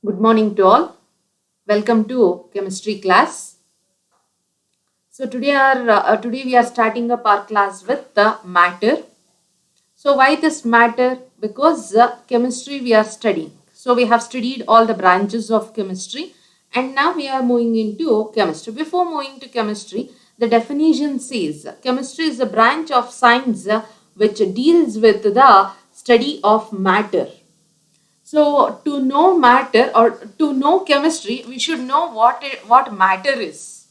Good morning to all. Welcome to chemistry class. So today we are starting up our class with the matter. So why this matter? Because chemistry we are studying. So we have studied all the branches of chemistry and now we are moving into chemistry. Before moving to chemistry, the definition says chemistry is a branch of science which deals with the study of matter. So to know matter or to know chemistry, we should know what matter is.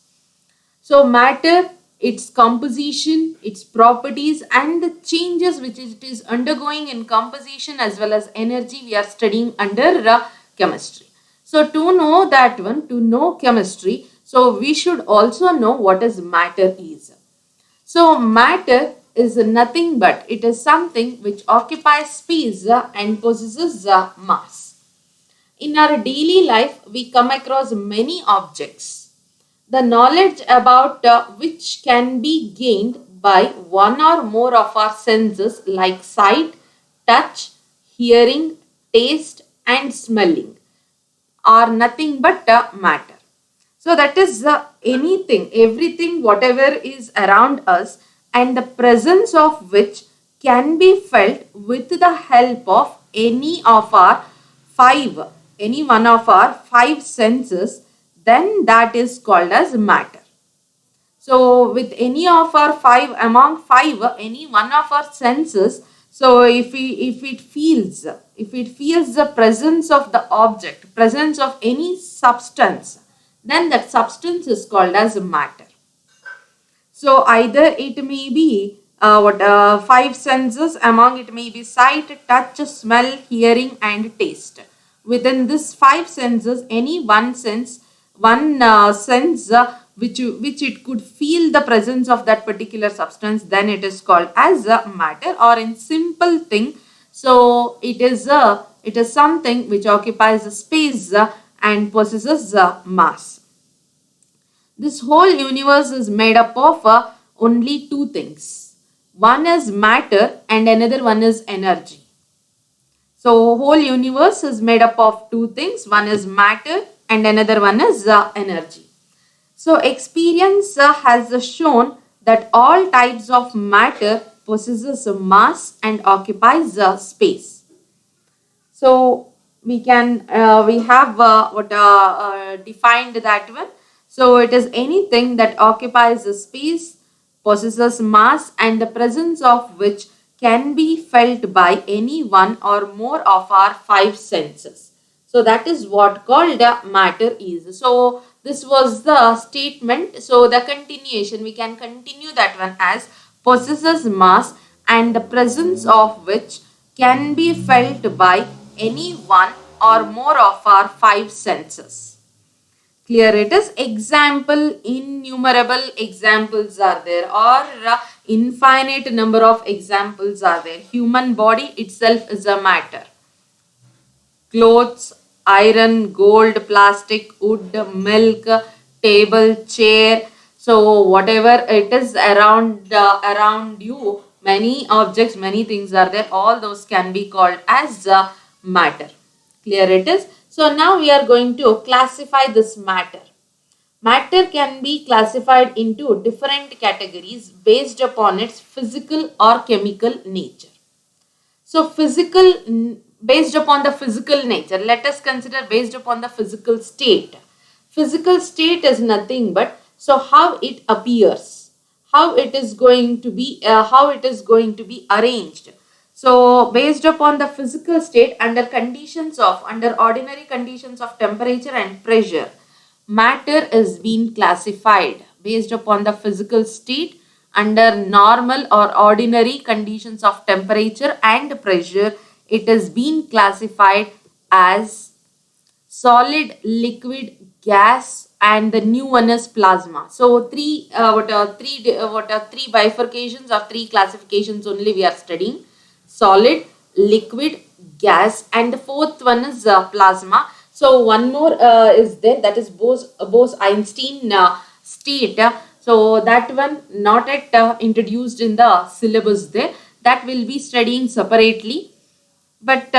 So matter, its composition, its properties and the changes which it is undergoing in composition as well as energy we are studying under chemistry. So to know that one, to know chemistry, so we should also know what is matter is. So matter is nothing but it is something which occupies space and possesses mass. In our daily life, we come across many objects. The knowledge about which can be gained by one or more of our senses like sight, touch, hearing, taste and smelling are nothing but matter. So that is anything, everything, whatever is around us and the presence of which can be felt with the help of five, any one of our five senses, then that is called as matter. So with any of our five, among five, any one of our senses, so if it feels the presence of the object, presence of any substance, then that substance is called as matter. So either it may be five senses, among it may be sight, touch, smell, hearing and taste. Within this five senses, any one sense which it could feel the presence of that particular substance, then it is called as matter, or in simple thing, so it is something which occupies the space and possesses mass. This whole universe is made up of only two things. One is matter and another one is energy. So whole universe is made up of two things. One is matter and another one is energy. So experience has shown that all types of matter possesses a mass and occupies space. So we have defined that one. So it is anything that occupies a space, possesses mass and the presence of which can be felt by any one or more of our five senses. So that is what called matter is. So this was the statement. So the continuation, we can continue that one as possesses mass and the presence of which can be felt by any one or more of our five senses. Clear it is. Example, innumerable examples are there, or infinite number of examples are there. Human body itself is a matter. Clothes, iron, gold, plastic, wood, milk, table, chair. So whatever it is around you, many objects, many things are there. All those can be called as matter. Clear it is. So now we are going to classify this matter. Matter can be classified into different categories based upon its physical or chemical nature. So based upon the physical nature, let us consider based upon the physical state. Physical state is nothing but so how it appears, how it is going to be, arranged. So based upon the physical state under ordinary conditions of temperature and pressure, matter is being classified based upon the physical state under normal or ordinary conditions of temperature and pressure. It is being classified as solid, liquid, gas, and the new one is plasma. So three bifurcations or three classifications only we are studying: solid, liquid, gas, and the fourth one is plasma. So one more is there, that is Bose-Einstein state. So that one not yet introduced in the syllabus there. That will be studying separately. But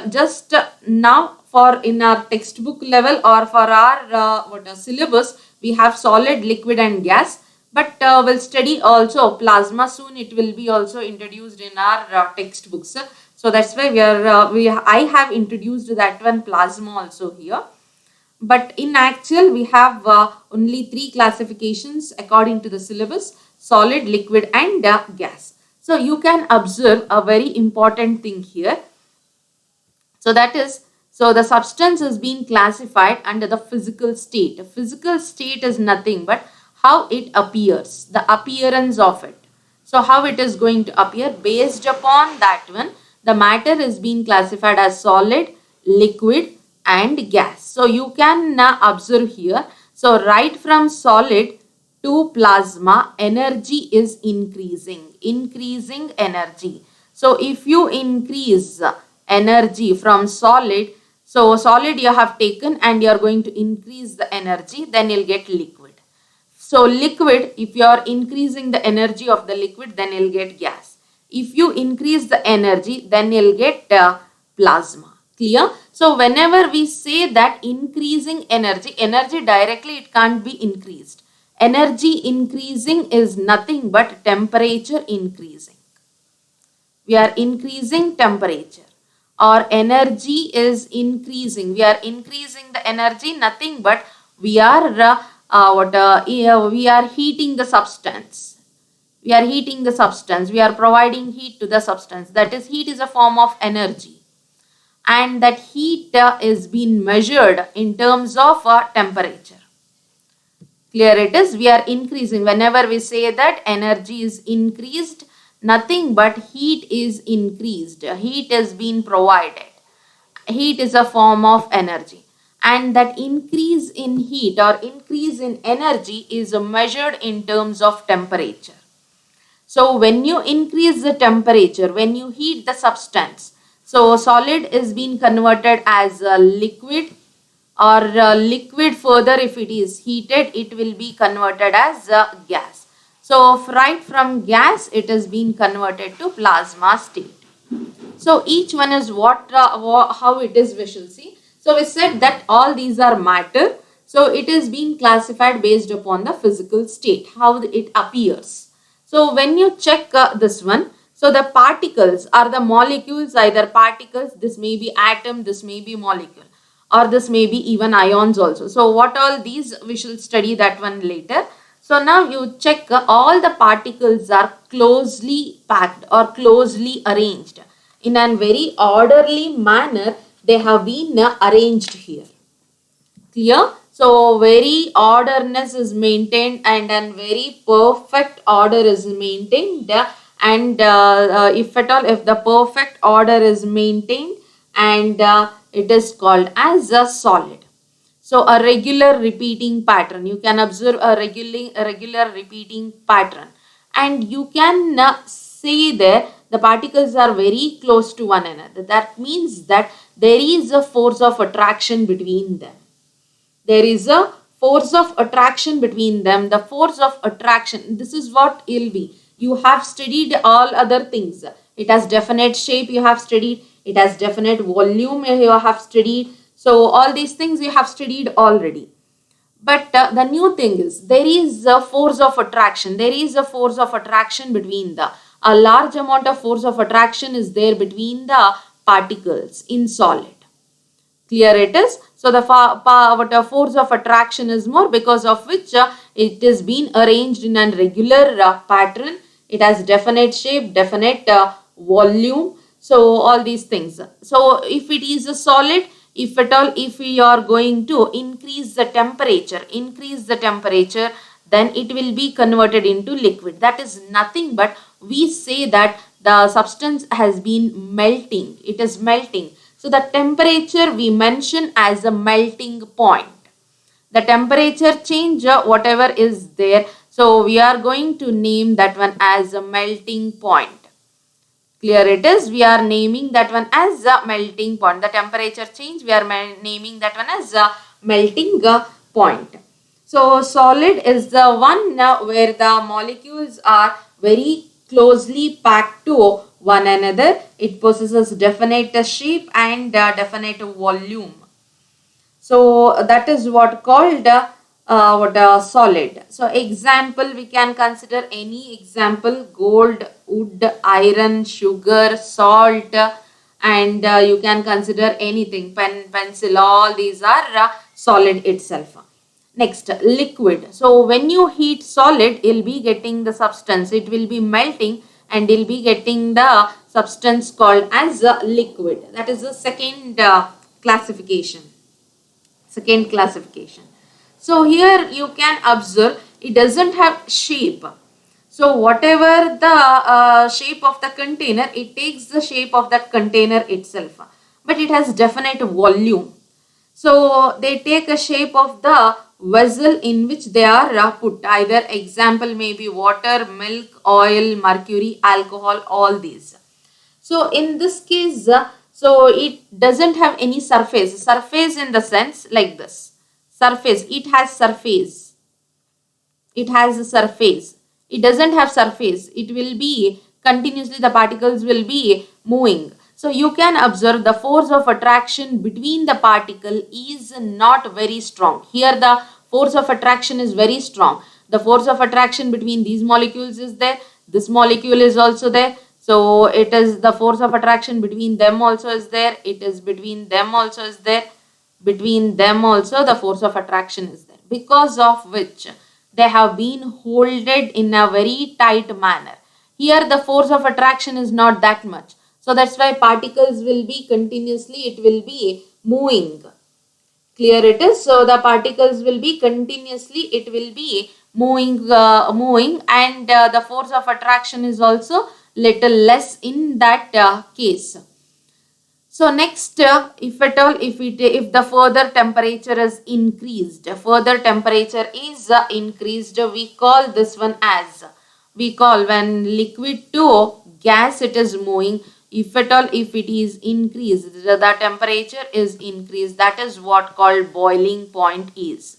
just now for in our textbook level or for our syllabus, we have solid, liquid and gas. But we'll study also plasma soon. It will be also introduced in our textbooks. So that's why I have introduced that one, plasma, also here. But in actual, we have only 3 classifications according to the syllabus: solid, liquid and gas. So you can observe a very important thing here. So that is, so the substance is being classified under the physical state. The physical state is nothing but how it appears, the appearance of it. So how it is going to appear, based upon that one, the matter is being classified as solid, liquid and gas. So you can observe here. So right from solid to plasma, energy is increasing energy. So if you increase energy from solid, so solid you have taken and you are going to increase the energy, then you'll get liquid. So liquid, if you are increasing the energy of the liquid, then you'll get gas. If you increase the energy, then you'll get plasma. Clear? So whenever we say that increasing energy directly it can't be increased. Energy increasing is nothing but temperature increasing. We are increasing temperature, or energy is increasing. We are increasing the energy, nothing but we are we are heating the substance. We are heating the substance. We are providing heat to the substance. That is, heat is a form of energy. And that heat is being measured in terms of temperature. Clear it is? We are increasing. Whenever we say that energy is increased, nothing but heat is increased. Heat is being provided. Heat is a form of energy. And that increase in heat or increase in energy is measured in terms of temperature. So when you increase the temperature, when you heat the substance, so solid is being converted as a liquid, or liquid further if it is heated, it will be converted as gas. So right from gas, it is being converted to plasma state. So each one is how it is we shall see. So we said that all these are matter. So it is being classified based upon the physical state, how it appears. So when you check this one, so the particles are the molecules, either particles, this may be atom, this may be molecule, or this may be even ions also. So what all these, we shall study that one later. So now you check all the particles are closely packed or closely arranged in a very orderly manner. They have been arranged here. Clear? So very orderness is maintained and a very perfect order is maintained. And if at all, if the perfect order is maintained, and it is called as a solid. So a regular repeating pattern. You can observe a regular repeating pattern. And you can say there the particles are very close to one another. That means that there is a force of attraction between them. There is a force of attraction between them. The force of attraction, this is what it will be. You have studied all other things. It has definite shape, you have studied. It has definite volume, you have studied. So all these things you have studied already. But the new thing is, there is a force of attraction. There is a force of attraction between a large amount of force of attraction is there between the particles in solid. Clear it is? So the force of attraction is more, because of which it is being arranged in a regular pattern. It has definite shape, definite volume. So all these things. So if it is a solid, if at all, if we are going to increase the temperature, then it will be converted into liquid. That is nothing but we say that the substance has been melting. It is melting. So the temperature we mention as a melting point. The temperature change, whatever is there. So we are going to name that one as a melting point. Clear it is? We are naming that one as a melting point. The temperature change, we are naming that one as a melting point. So solid is the one where the molecules are very closely packed to one another. It possesses definite shape and definite volume. So that is what called solid. So example, we can consider any example: gold, wood, iron, sugar, salt, and you can consider anything, pen, pencil, all these are solid itself. Next, liquid. So when you heat solid, you'll be getting the substance. It will be melting and you'll be getting the substance called as liquid. That is the second classification. Second classification. So here you can observe it doesn't have shape. So whatever the shape of the container, it takes the shape of that container itself. But it has definite volume. So they take a shape of the vessel in which they are put. Either example may be water, milk, oil, mercury, alcohol, all these. So in this case, so it doesn't have any surface. Surface in the sense like this. Surface. It has surface. It has a surface. It doesn't have surface. It will be continuously, the particles will be moving. So you can observe the force of attraction between the particle is not very strong. Here the force of attraction is very strong. The force of attraction between these molecules is there. This molecule is also there. So it is the force of attraction between them also is there. It is between them also is there. Between them also the force of attraction is there. Because of which they have been holded in a very tight manner. Here the force of attraction is not that much. So that's why particles will be continuously, it will be moving. Clear it is? So the particles will be continuously, it will be moving, and the force of attraction is also little less in that case. So next, if at all, if the further temperature is increased, we call this one as, we call when liquid to gas it is moving. If at all, if it is increased, the temperature is increased. That is what called boiling point is.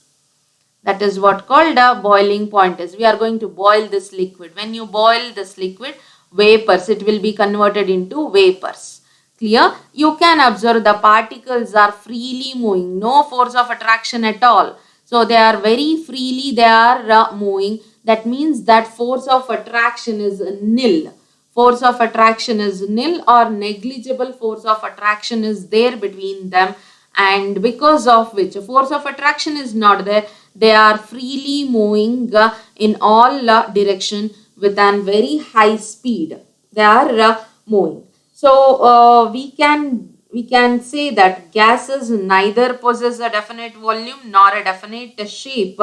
That is what called a boiling point is. We are going to boil this liquid. When you boil this liquid, vapors, it will be converted into vapors. Clear? You can observe the particles are freely moving. No force of attraction at all. So they are very freely, they are moving. That means that force of attraction is nil. Force of attraction is nil or negligible force of attraction is there between them, and because of which force of attraction is not there, they are freely moving in all direction with a very high speed. They are moving. So we can say that gases neither possess a definite volume nor a definite shape.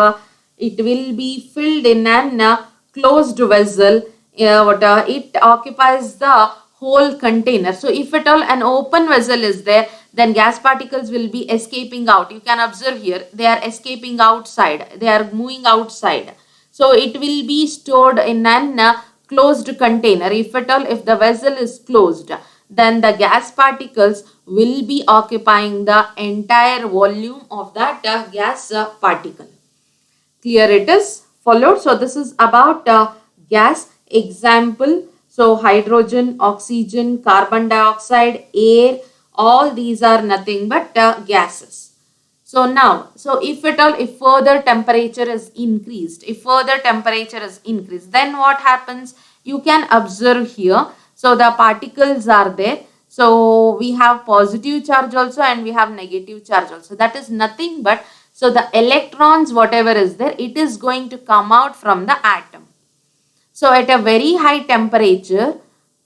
It will be filled in an closed vessel. It occupies the whole container. So if at all an open vessel is there, then gas particles will be escaping out. You can observe here, they are escaping outside. They are moving outside. So it will be stored in an closed container. If at all, if the vessel is closed, then the gas particles will be occupying the entire volume of that gas particle. Clear it is? Followed. So this is about gas. Example, so hydrogen, oxygen, carbon dioxide, air, all these are nothing but gases. So now, so if at all, if further temperature is increased, then what happens? You can observe here. So the particles are there. So we have positive charge also and we have negative charge also. That is nothing but, so the electrons, whatever is there, it is going to come out from the atom. So at a very high temperature,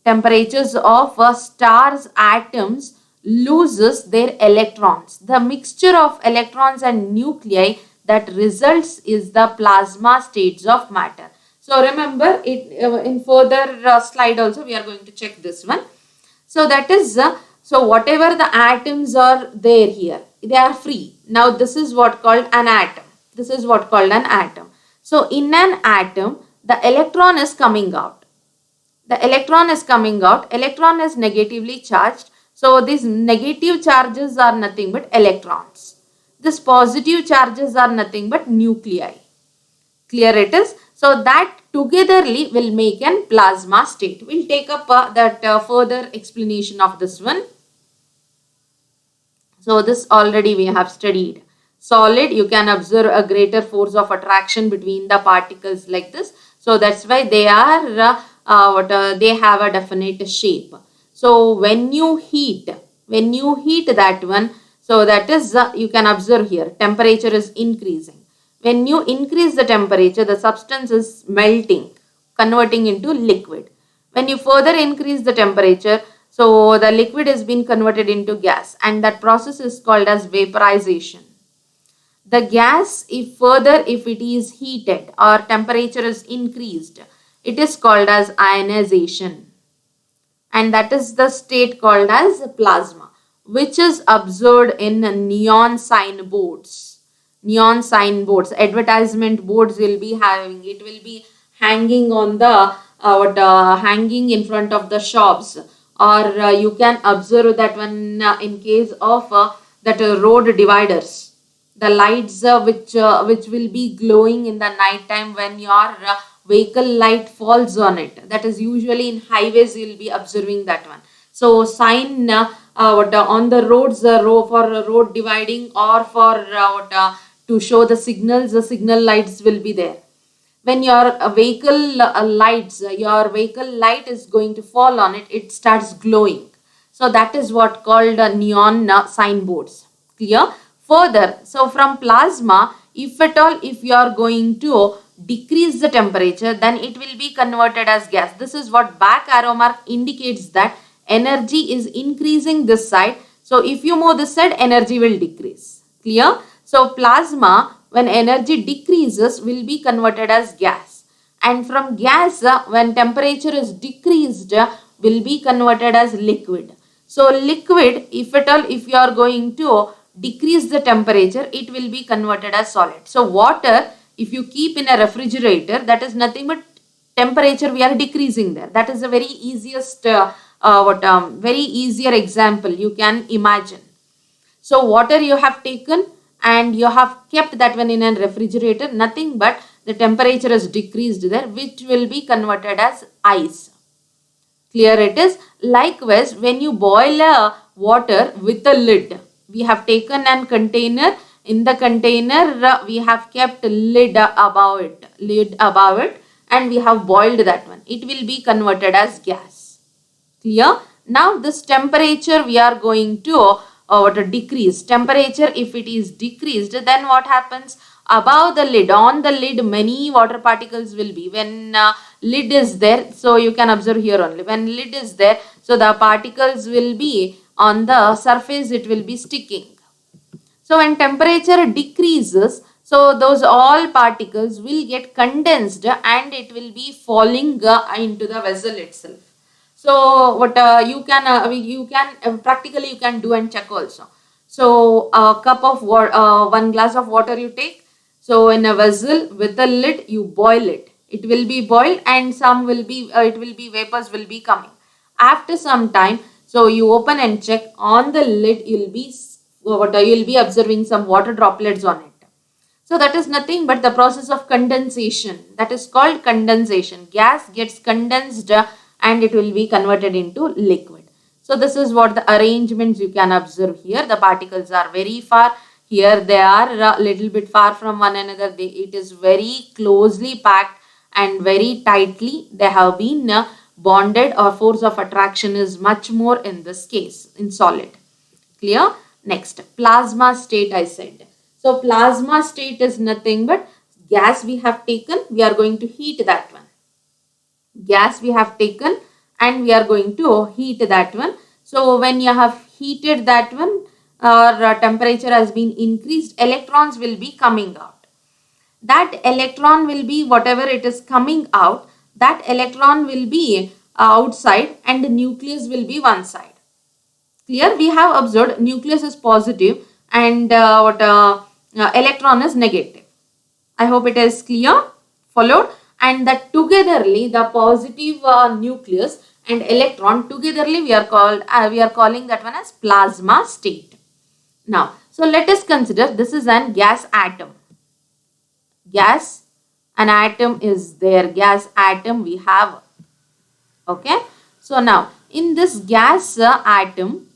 temperatures of stars atoms loses their electrons. The mixture of electrons and nuclei that results is the plasma states of matter. So remember it in further slide also we are going to check this one. So that is, so whatever the atoms are there here, they are free. Now this is what called an atom. This is what called an atom. So in an atom, the electron is coming out. Electron is negatively charged. So these negative charges are nothing but electrons. These positive charges are nothing but nuclei. Clear it is? So that togetherly will make an plasma state. We'll take up that further explanation of this one. So this already we have studied. Solid, you can observe a greater force of attraction between the particles like this. So that's why they are they have a definite shape. So when you heat that one, so that is you can observe here temperature is increasing. When you increase the temperature, the substance is melting, converting into liquid. When you further increase the temperature, so the liquid has been converted into gas, and that process is called as vaporization. The gas, if it is heated or temperature is increased, it is called as ionization, and that is the state called as plasma, which is observed in neon signboards. Neon signboards, advertisement boards will be having, it will be hanging on the hanging in front of the shops, or you can observe that one in case of that road dividers, the lights which will be glowing in the night time when your vehicle light falls on it. That is usually in highways you will be observing that one. So sign on the roads, for road dividing, or for to show the signals, the signal lights will be there. When your vehicle your vehicle light is going to fall on it, it starts glowing. So that is what called neon signboards. Clear? Further, so from plasma, if at all, if you are going to decrease the temperature, then it will be converted as gas. This is what back arrow mark indicates, that energy is increasing this side. So if you move this side, energy will decrease. Clear? So plasma, when energy decreases, will be converted as gas. And from gas, when temperature is decreased, will be converted as liquid. So liquid, if at all, if you are going to decrease the temperature, it will be converted as solid. So water, if you keep in a refrigerator, that is nothing but temperature we are decreasing there. That is the very easiest very easier example you can imagine. So water you have taken and you have kept that one in a refrigerator, nothing but the temperature is decreased there, which will be converted as ice. Clear it is? Likewise, when you boil water with a lid, we have taken an container. In the container, we have kept lid above it, and we have boiled that one. It will be converted as gas. Clear? Now this temperature we are going to decrease. Temperature, if it is decreased, then what happens? Above the lid, on the lid, many water particles will be. When lid is there, so you can observe here only. When lid is there, so the particles will be on the surface, it will be sticking. So when temperature decreases, so those all particles will get condensed and it will be falling into the vessel itself. So what you can practically you can do and check also. So a cup of water, 1 glass of water you take. So in a vessel with a lid, you boil it. It will be boiled and some will be vapors will be coming. After some time, so you open and check on the lid, you'll be observing some water droplets on it. So that is nothing but the process of condensation. That is called condensation. Gas gets condensed and it will be converted into liquid. So this is what the arrangements you can observe here. The particles are very far. Here they are a little bit far from one another. It is very closely packed and very tightly they have been bonded, or force of attraction is much more in this case in solid. Clear? Next, plasma state I said. So plasma state is nothing but gas we have taken, we are going to heat that one. Gas we have taken and we are going to heat that one. So when you have heated that one, or temperature has been increased, electrons will be coming out. That electron will be, whatever it is coming out, that electron will be outside and the nucleus will be one side. Clear? We have observed nucleus is positive and electron is negative. I hope it is clear. Followed? And that togetherly the positive nucleus and electron togetherly we are calling that one as plasma state. Now, so let us consider this is an gas atom. Gas An atom is there, gas atom we have. Okay. So now in this gas atom,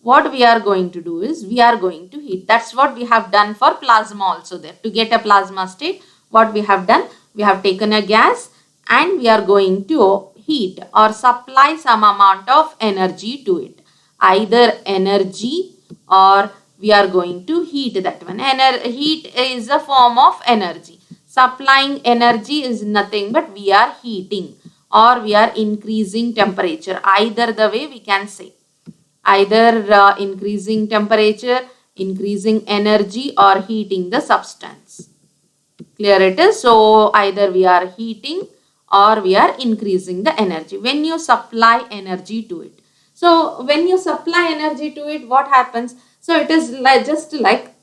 what we are going to do is we are going to heat. That's what we have done for plasma also there. To get a plasma state, what we have done, we have taken a gas and we are going to heat or supply some amount of energy to it. Either energy or we are going to heat that one. Heat is a form of energy. Supplying energy is nothing but we are heating or we are increasing temperature. Either the way we can say. Either increasing temperature, increasing energy or heating the substance. Clear it is? So either we are heating or we are increasing the energy when you supply energy to it. So when you supply energy to it, what happens? So it is like just like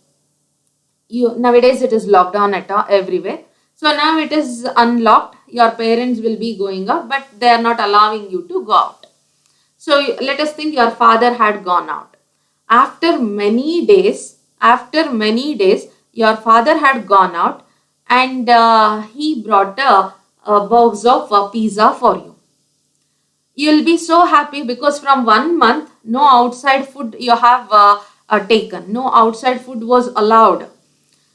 you nowadays it is locked down at everywhere. So now it is unlocked. Your parents will be going out, but they are not allowing you to go out. So let us think your father had gone out. After many days, your father had gone out and he brought a box of pizza for you. You'll be so happy because from 1 month, no outside food you have taken. No outside food was allowed.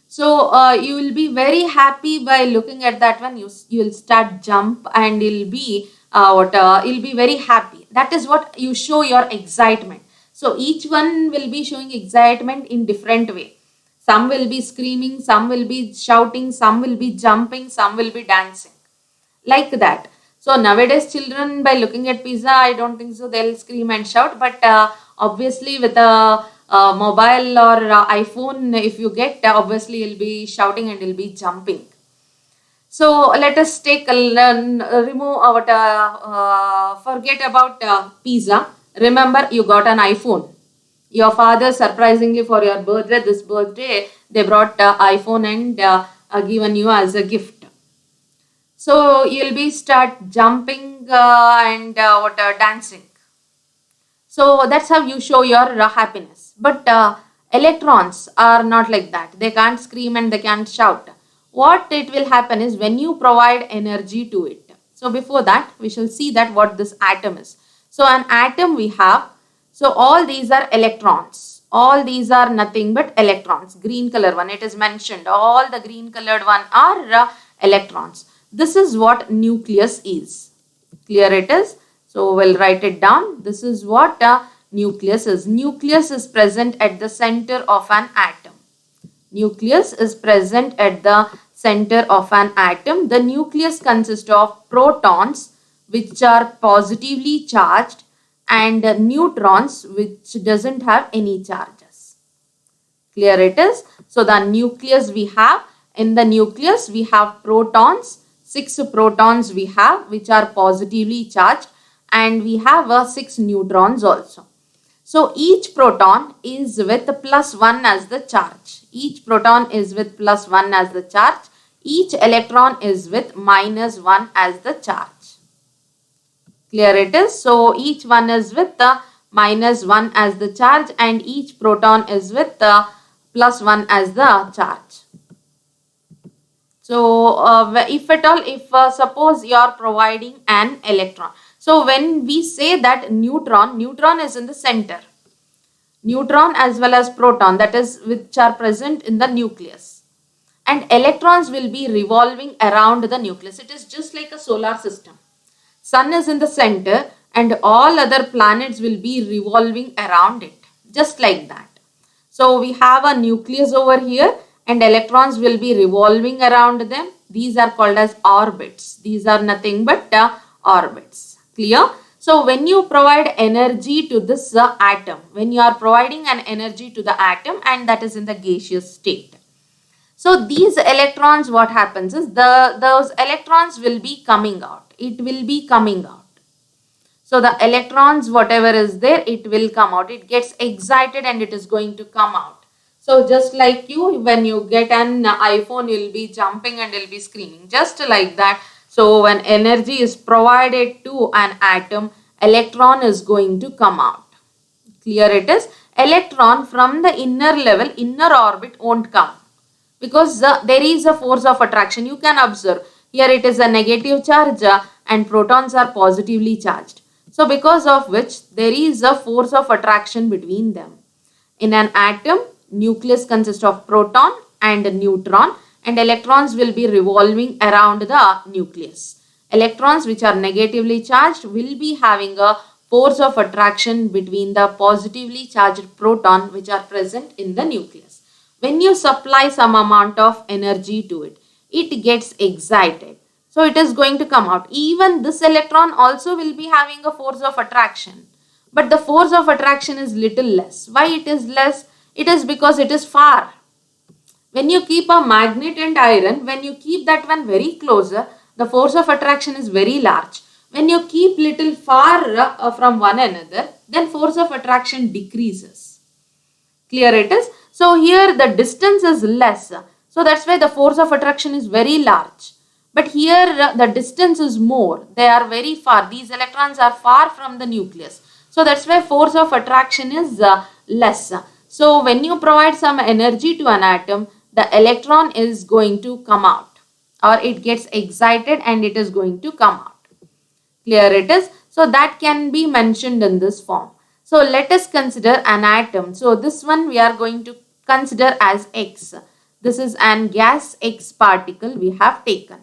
So you will be very happy by looking at that one. You will start jump and you'll be you'll be very happy. That is what you show your excitement. So each one will be showing excitement in different way. Some will be screaming, some will be shouting, some will be jumping, some will be dancing. Like that. So nowadays children by looking at pizza, I don't think so they'll scream and shout. But obviously with a mobile or iPhone, if you get, obviously you'll be shouting and you'll be jumping. So let us take remove our forget about pizza. Remember, you got an iPhone. Your father surprisingly for your birthday, this birthday, they brought iPhone and given you as a gift. So you'll be start jumping and dancing. So that's how you show your happiness. But electrons are not like that. They can't scream and they can't shout. What it will happen is when you provide energy to it. So before that, we shall see that what this atom is. So an atom we have. So all these are electrons. All these are nothing but electrons. Green color one, it is mentioned. All the green colored one are electrons. This is what nucleus is. Clear it is? So we'll write it down. This is what nucleus is. Nucleus is present at the center of an atom. Nucleus is present at the center of an atom. The nucleus consists of protons which are positively charged and neutrons which doesn't have any charges. Clear it is? So the nucleus we have, in the nucleus we have protons, 6 protons we have which are positively charged and we have 6 neutrons also. So each proton is with plus 1 as the charge. Each proton is with plus 1 as the charge. Each electron is with minus 1 as the charge. Clear it is? So each one is with minus 1 as the charge and each proton is with plus 1 as the charge. So if at all, if suppose you are providing an electron. So when we say that neutron is in the center. Neutron as well as proton, that is which are present in the nucleus. And electrons will be revolving around the nucleus. It is just like a solar system. Sun is in the center and all other planets will be revolving around it. Just like that. So we have a nucleus over here and electrons will be revolving around them. These are called as orbits. These are nothing but orbits. Clear? So when you provide energy to this atom, when you are providing an energy to the atom and that is in the gaseous state. So these electrons, what happens is those electrons will be coming out. It will be coming out. So the electrons, whatever is there, it will come out. It gets excited and it is going to come out. So just like you, when you get an iPhone, you'll be jumping and you'll be screaming. Just like that. So when energy is provided to an atom, electron is going to come out. Clear it is? Electron from the inner level, inner orbit won't come. because there is a force of attraction. You can observe here it is a negative charge and protons are positively charged. So because of which there is a force of attraction between them. In an atom, nucleus consists of proton and neutron, and electrons will be revolving around the nucleus. Electrons which are negatively charged will be having a force of attraction between the positively charged proton which are present in the nucleus. When you supply some amount of energy to it, it gets excited. So it is going to come out. Even this electron also will be having a force of attraction. But the force of attraction is little less. Why it is less? It is because it is far. When you keep a magnet and iron, when you keep that one very closer, the force of attraction is very large. When you keep little far from one another, then force of attraction decreases. Clear it is? So here the distance is less. So that's why the force of attraction is very large. But here the distance is more. They are very far. These electrons are far from the nucleus. So that's why force of attraction is less. So when you provide some energy to an atom, the electron is going to come out, or it gets excited and it is going to come out. Clear it is? So that can be mentioned in this form. So let us consider an atom. So this one we are going to consider as X. This is an gas X particle we have taken.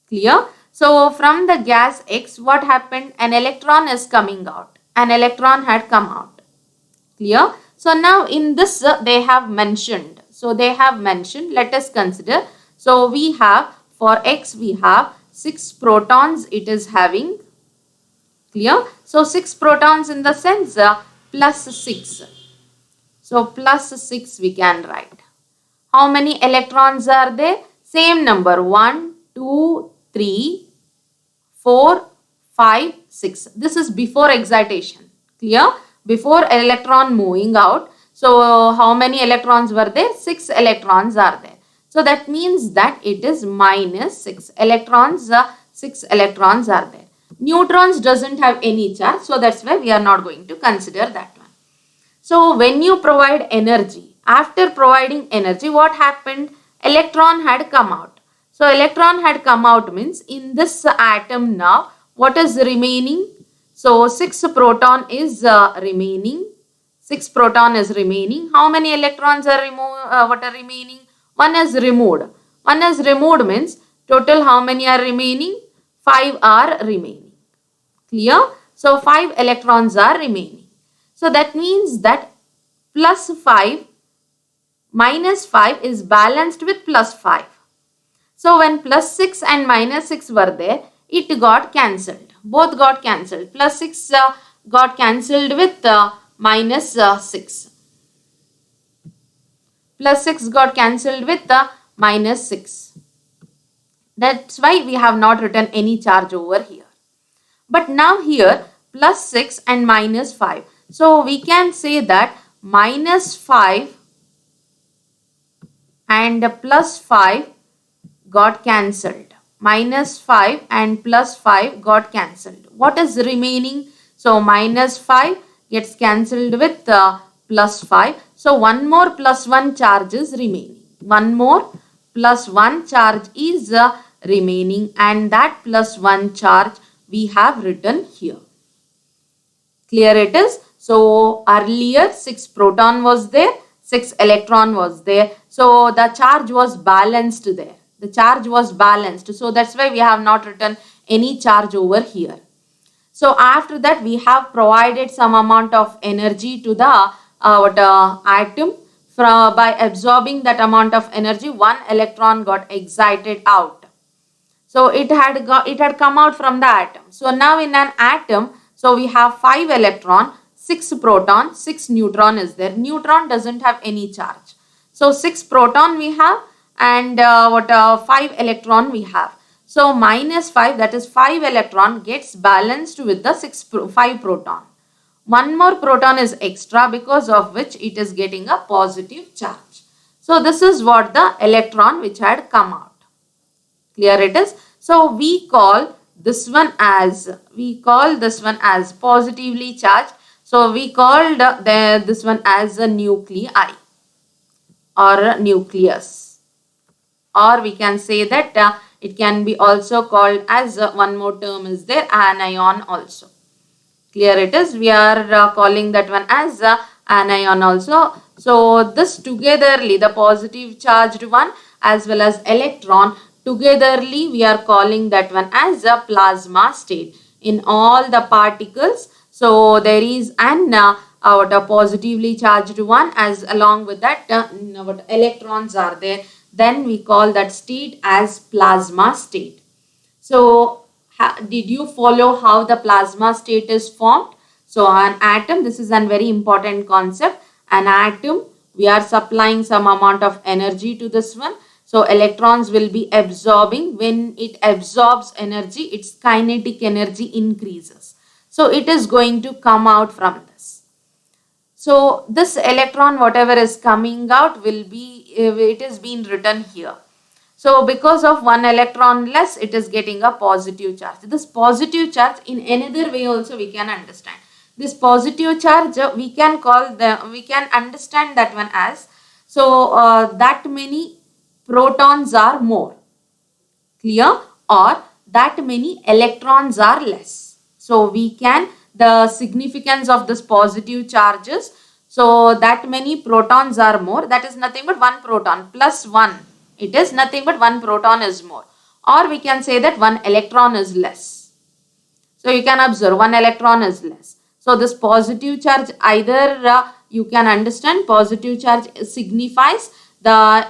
Clear? So from the gas X, what happened? An electron is coming out. An electron had come out. Clear? So now in this they have mentioned. So they have mentioned, let us consider. So we have, for X we have 6 protons it is having. Clear? So 6 protons in the sense plus 6. So plus 6 we can write. How many electrons are there? Same number, 1, 2, 3, 4, 5, 6. This is before excitation. Clear? Before electron moving out. So how many electrons were there? 6 electrons are there. So that means that it is minus 6 electrons. 6 electrons are there. Neutrons doesn't have any charge. So that's why we are not going to consider that one. So when you provide energy, after providing energy, what happened? Electron had come out. So electron had come out means in this atom now, what is remaining? So 6 proton is remaining. 6 proton is remaining. How many electrons are remaining? 1 is removed. 1 is removed means total how many are remaining? 5 are remaining. Clear? So 5 electrons are remaining. So that means that plus 5 minus 5 is balanced with plus 5. So when plus 6 and minus 6 were there, it got cancelled. Both got cancelled. Plus 6 got cancelled with minus 6. Plus 6 got cancelled with minus 6. That's why we have not written any charge over here. But now here plus 6 and minus 5. So we can say that minus 5 and plus 5 got cancelled. Minus 5 and plus 5 got cancelled. What is remaining? So minus 5 gets cancelled with plus 5. So one more plus 1 charge is remaining. One more plus 1 charge is remaining, and that plus 1 charge we have written here. Clear it is? So earlier 6 proton was there, 6 electron was there. So the charge was balanced there. The charge was balanced. So that's why we have not written any charge over here. So after that we have provided some amount of energy to the atom. By absorbing that amount of energy, 1 electron got excited out. So it had come out from the atom. So now in an atom, so we have 5 electron, 6 proton, 6 neutron is there. Neutron doesn't have any charge. So 6 proton we have, and 5 electron we have. So minus 5, that is 5 electron, gets balanced with the 5 proton. One more proton is extra, because of which it is getting a positive charge. So this is what the electron which had come out. Clear it is? So we call this one as positively charged. So we called this one as a nuclei or a nucleus. or we can say that it can be also called as one more term is there, anion also. Clear it is. We are calling that one as anion also. So this togetherly, the positive charged one as well as electron, togetherly we are calling that one as a plasma state. In all the particles, so there is an what positively charged one, as along with that what electrons are there, then we call that state as plasma state. So did you follow how the plasma state is formed? So an atom, this is a very important concept. An atom, we are supplying some amount of energy to this one. So electrons will be absorbing. When it absorbs energy, its kinetic energy increases. So it is going to come out from this. So this electron, whatever is coming out, will be, it is being written here. So because of one electron less, it is getting a positive charge. This positive charge, in another way also we can understand. This positive charge, we can understand that one as, so that many protons are more. Clear? Or that many electrons are less. So we can, the significance of this positive charges, so that many protons are more, that is nothing but one proton plus one. It is nothing but one proton is more. Or we can say that one electron is less. So you can observe one electron is less. So this positive charge, either you can understand positive charge signifies the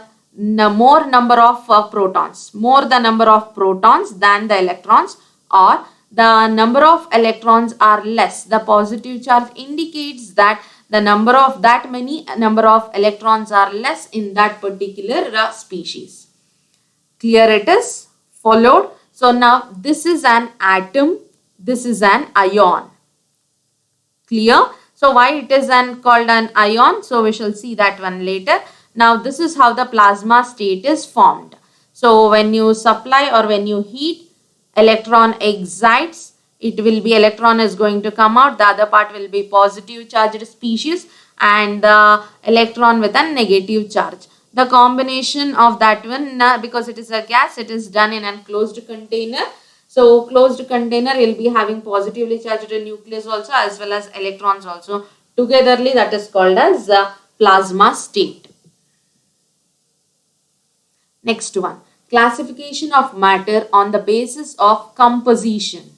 more number of protons, more the number of protons than the electrons, or the number of electrons are less. The positive charge indicates that the number of number of electrons are less in that particular species. Clear it is? Followed? So now this is an atom, this is an ion. Clear? So why it is called an ion? So we shall see that one later. Now this is how the plasma state is formed. So when you supply or when you heat, electron excites, it will be, electron is going to come out, the other part will be positive charged species, and the electron with a negative charge. The combination of that one, because it is a gas, it is done in an closed container. So closed container will be having positively charged nucleus also as well as electrons also. Togetherly that is called as plasma state. Next one, classification of matter on the basis of composition.